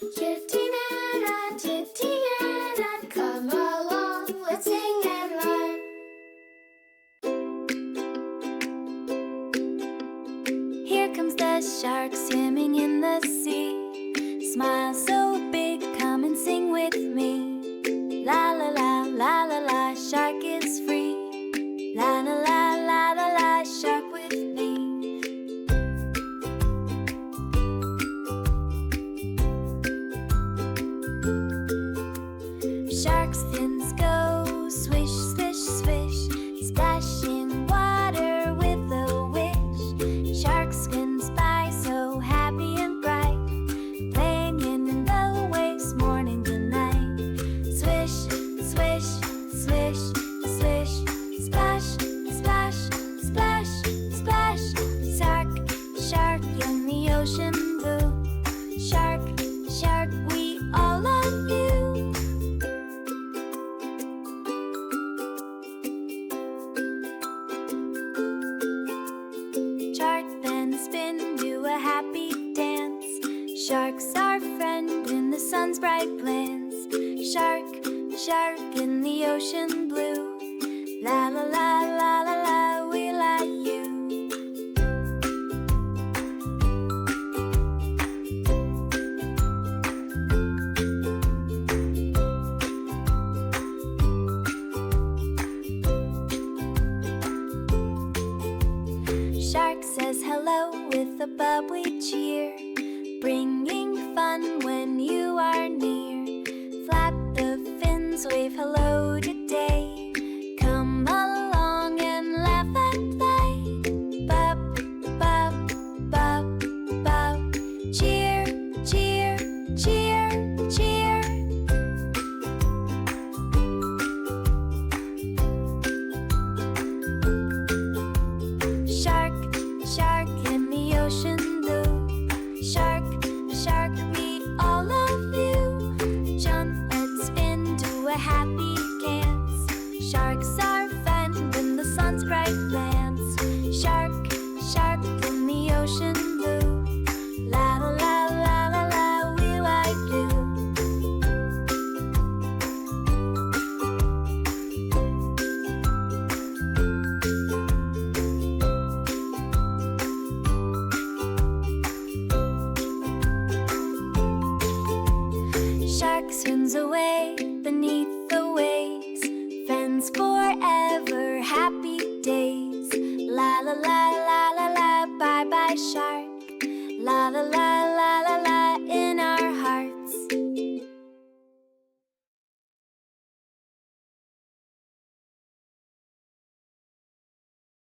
TuttiNana, TuttiNana, come along, let's sing and learn. Here comes the shark swimming in the sea. Smile so big, come and sing with me. La la la, la la la, shark is free. La la la, la la la, shark with me. Shark's fins go swish, swish, swish, splash in water with a wish. Sharks swim by so happy and bright, playing in the waves morning to night. Swish, swish, swish, swish, splash, splash, splash, splash. Shark, shark in the ocean blue. Shark, shark, we all love you. Shark then spin, do a happy dance. Shark's our friend in the sun's bright glance. Shark, shark in the ocean blue. La la la la la la, we like you. Shark says hello with a bubbly cheer, bringing fun when you are near. Flap the fins, wave hello today. Come along and laugh and play. Bub, bub, bub, bub. Cheer, cheer, cheer, cheer. Shark, shark in the ocean blue. Shark, shark, we all love you. Jump and spin, do a happy dance. Sharks are fun when the sun's bright glance. Shark, shark in the ocean blue. La la la la la la, we like you. Shark swims away beneath